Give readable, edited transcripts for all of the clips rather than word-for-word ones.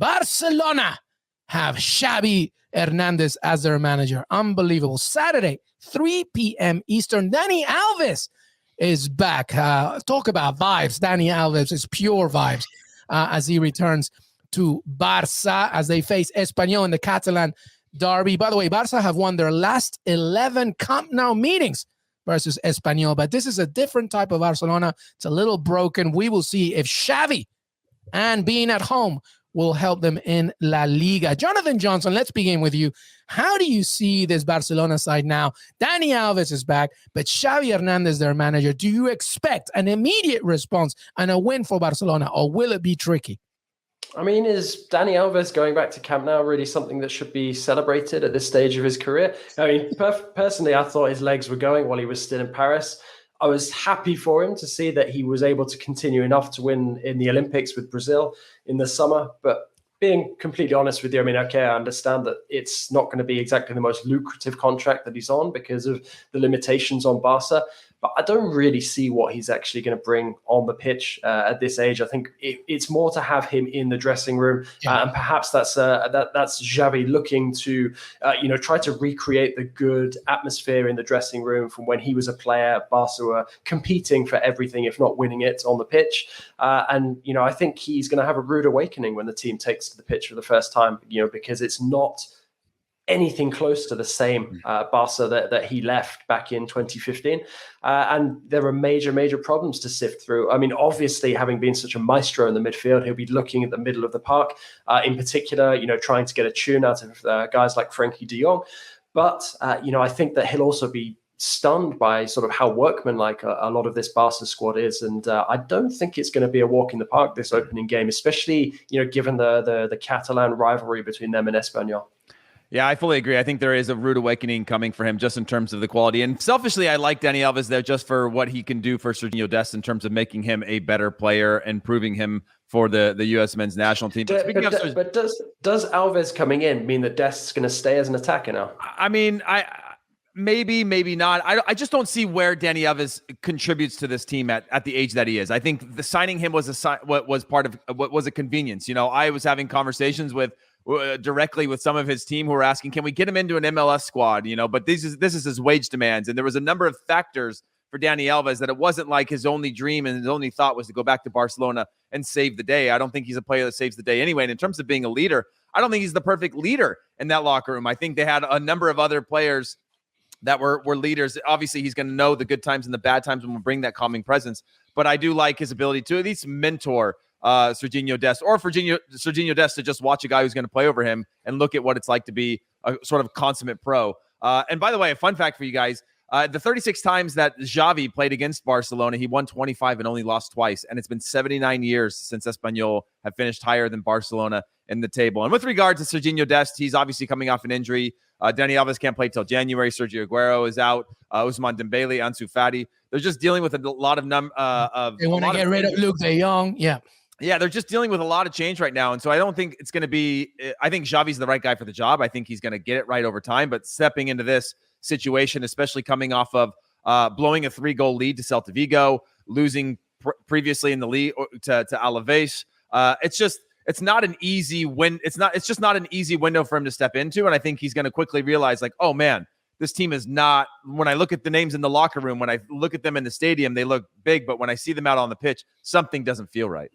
Barcelona have Xavi Hernandez as their manager. Unbelievable. Saturday, 3 p.m. Eastern. Dani Alves is back. Talk about vibes. Dani Alves is pure vibes as he returns to Barça as they face Espanyol in the Catalan derby. By the way, Barça have won their last 11 Camp Nou meetings versus Espanyol, but this is a different type of Barcelona. It's a little broken. We will see if Xavi and being at home will help them in La Liga. Jonathan Johnson, let's begin with you. How do you see this Barcelona side now? Dani Alves is back, but Xavi Hernandez, their manager. Do you expect an immediate response and a win for Barcelona, or will it be tricky? I mean, is Dani Alves going back to Camp Nou really something that should be celebrated at this stage of his career? I mean, personally, I thought his legs were going while he was still in Paris. I was happy for him to see that he was able to continue enough to win in the Olympics with Brazil in the summer. But being completely honest with you, I mean, okay, I understand that it's not going to be exactly the most lucrative contract that he's on because of the limitations on Barca. But I don't really see what he's actually going to bring on the pitch at this age. I think it's more to have him in the dressing room, and perhaps that's Xavi looking to try to recreate the good atmosphere in the dressing room from when he was a player. Barca were competing for everything, if not winning it, on the pitch. I think he's going to have a rude awakening when the team takes to the pitch for the first time. Because it's not anything close to the same Barca that he left back in 2015. And there are major problems to sift through. I mean, obviously, having been such a maestro in the midfield, he'll be looking at the middle of the park, in particular, trying to get a tune out of guys like Frenkie de Jong. But, I think that he'll also be stunned by sort of how workmanlike a lot of this Barca squad is. And I don't think it's going to be a walk in the park, this opening game, especially, given the Catalan rivalry between them and Espanyol. Yeah, I fully agree. I think there is a rude awakening coming for him just in terms of the quality. And selfishly, I like Dani Alves there just for what he can do for Serginho Dest in terms of making him a better player and proving him for the U.S. men's national team. But does Alves coming in mean that Dest's going to stay as an attacker now? I mean, maybe not. I just don't see where Dani Alves contributes to this team at the age that he is. I think the signing him was a convenience. I was having conversations directly with some of his team who were asking, can we get him into an MLS squad? But this is his wage demands. And there was a number of factors for Dani Alves that it wasn't like his only dream and his only thought was to go back to Barcelona and save the day. I don't think he's a player that saves the day anyway. And in terms of being a leader, I don't think he's the perfect leader in that locker room. I think they had a number of other players that were leaders. Obviously, he's going to know the good times and the bad times and will bring that calming presence. But I do like his ability to at least mentor Serginho Dest, or for Serginho Dest to just watch a guy who's going to play over him and look at what it's like to be a sort of consummate pro. And by the way, a fun fact for you guys, the 36 times that Xavi played against Barcelona, he won 25 and only lost twice. And it's been 79 years since Espanyol have finished higher than Barcelona in the table. And with regard to Serginho Dest, he's obviously coming off an injury. Dani Alves can't play till January. Sergio Aguero is out. Ousmane Dembele, Ansu Fati. They're just dealing with a lot of They want to get rid of Luke de Jong. Yeah, they're just dealing with a lot of change right now. And so I don't think it's going to be – I think Xavi's the right guy for the job. I think he's going to get it right over time. But stepping into this situation, especially coming off of blowing a 3-goal lead to Celta Vigo, losing previously in the league to Alaves, it's not an easy win. It's just not an easy window for him to step into. And I think he's going to quickly realize, like, oh, man, this team is not – when I look at the names in the locker room, when I look at them in the stadium, they look big. But when I see them out on the pitch, something doesn't feel right.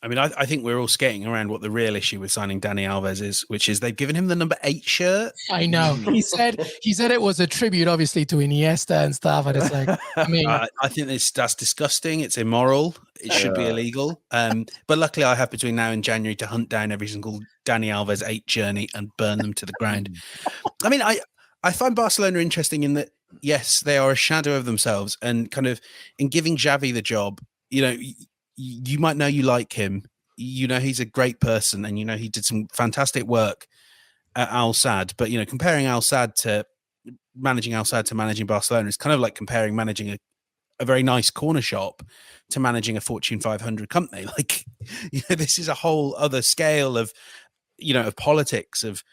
I mean, I think we're all skating around what the real issue with signing Dani Alves is, which is they've given him the number 8 shirt. I know. He said it was a tribute, obviously, to Iniesta and stuff. And it's like, I mean, I think that's disgusting. It's immoral. It should be illegal. But luckily, I have between now and January to hunt down every single Dani Alves 8 journey and burn them to the ground. I mean, I find Barcelona interesting in that, yes, they are a shadow of themselves, and kind of in giving Xavi the job, you might know you like him, he's a great person, and he did some fantastic work at Al Sadd. But comparing Al Sadd to managing Barcelona is kind of like comparing managing a very nice corner shop to managing a Fortune 500 company. Like, this is a whole other scale of politics of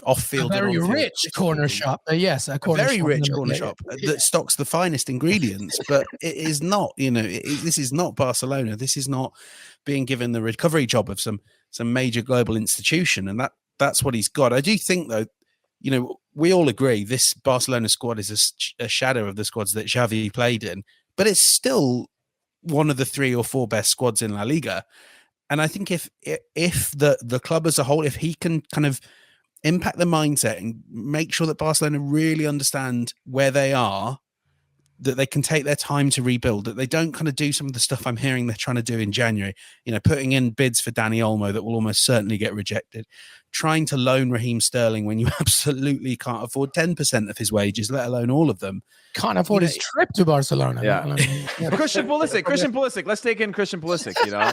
off-field, a very rich corner shop. Yes, a very rich corner shop that stocks the finest ingredients. But it is not, this is not Barcelona. This is not being given the recovery job of some some major global institution, and that's what he's got. I do think, though, you know, we all agree this Barcelona squad is a shadow of the squads that Xavi played in, but it's still one of the 3 or 4 best squads in La Liga. And I think if the club as a whole, if he can kind of impact the mindset and make sure that Barcelona really understand where they are, that they can take their time to rebuild, that they don't kind of do some of the stuff I'm hearing they're trying to do in January, you know, putting in bids for Dani Olmo that will almost certainly get rejected, trying to loan Raheem Sterling when you absolutely can't afford 10% of his wages, let alone all of them. Can't afford his trip to Barcelona. Yeah. Christian Pulisic. Let's take in Christian Pulisic, you know.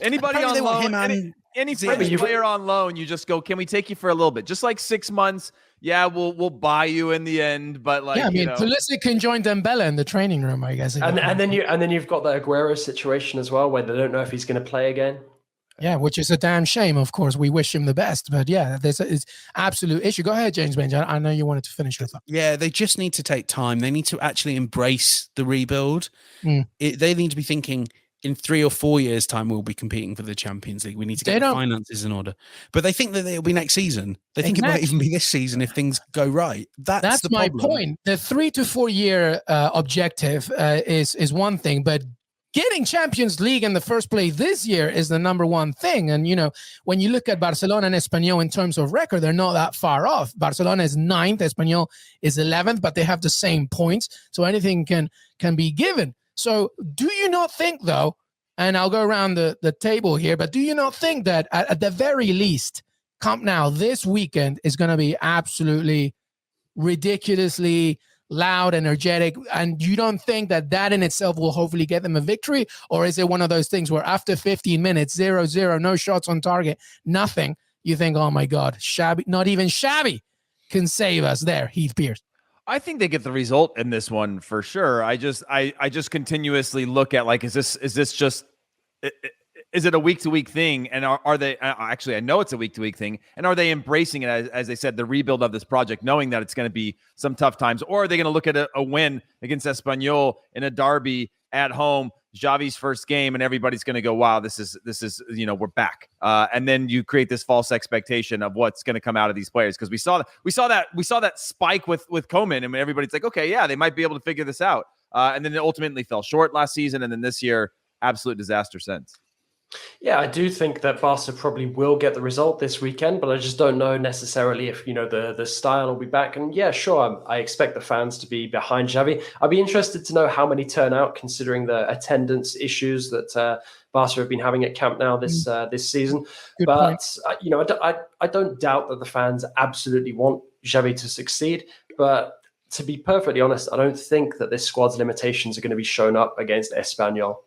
Anybody on loan, any French player on loan, you just go, can we take you for a little bit? Just like 6 months. Yeah, we'll buy you in the end, but like, yeah, I mean, Pulisic can join Dembele in the training room, I guess. And then you've got the Aguero situation as well, where they don't know if he's going to play again. Yeah, which is a damn shame. Of course, we wish him the best, but yeah, there's an absolute issue. Go ahead, James Benj. I know you wanted to finish your thought. Yeah, they just need to take time. They need to actually embrace the rebuild. They need to be thinking, in 3 or 4 years' time, we'll be competing for the Champions League. We need to get the finances in order. But they think that it'll be next season. They think it might even be this season if things go right. That's my point. The 3 to 4 year objective is one thing, but getting Champions League in the first place this year is the number one thing. And, you know, when you look at Barcelona and Espanyol in terms of record, they're not that far off. Barcelona is 9th, Espanyol is 11th, but they have the same points. So anything can be given. So do you not think, though, and I'll go around the table here, but do you not think that at the very least, Camp Nou this weekend is going to be absolutely ridiculously loud, energetic, and you don't think that in itself will hopefully get them a victory? Or is it one of those things where after 15 minutes, 0-0, no shots on target, nothing, you think, oh my God, Xavi, not even Xavi can save us there, Heath Pierce? I think they get the result in this one for sure. I just continuously look at, like, is it a week-to-week thing? And are they actually, I know it's a week-to-week thing. And are they embracing it, as they said, the rebuild of this project, knowing that it's going to be some tough times? Or are they going to look at a win against Espanyol in a derby at home, Xavi's first game, and everybody's going to go, wow, this is, you know, we're back. And then you create this false expectation of what's going to come out of these players. Because we saw that spike with Koeman, and everybody's like, okay, yeah, they might be able to figure this out. And then it ultimately fell short last season. And then this year, absolute disaster since. Yeah, I do think that Barca probably will get the result this weekend, but I just don't know necessarily if, you know, the style will be back. And yeah, sure, I expect the fans to be behind Xavi. I'd be interested to know how many turn out, considering the attendance issues that Barca have been having at Camp Nou this season. Good but you know, I don't doubt that the fans absolutely want Xavi to succeed. But to be perfectly honest, I don't think that this squad's limitations are going to be shown up against Espanyol.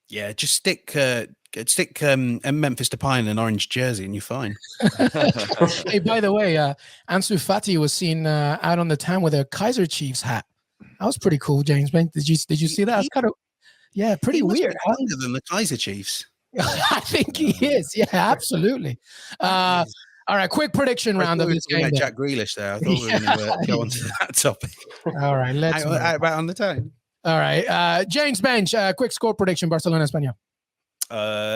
Yeah, just stick Memphis Depay in an orange jersey and you're fine. Hey, by the way, Ansu Fati was seen out on the town with a Kaiser Chiefs hat. That was pretty cool, James. Did you see that? It's kind of pretty weird. Longer than the Kaiser Chiefs. I think he is. Yeah, absolutely. All right, quick prediction round of this game. Jack Grealish there. I thought we were going to go on to that topic. All right, let's how about on the time. All right, James Bench, quick score prediction, Barcelona, Espanyol.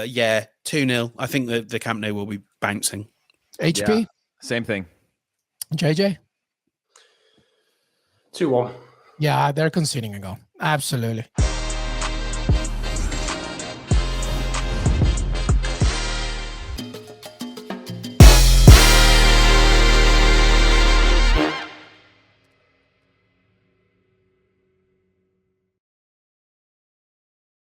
Yeah, 2-0. I think the Camp Nou will be bouncing. HP? Yeah, same thing. JJ? 2-1. Yeah, they're conceding a goal. Absolutely.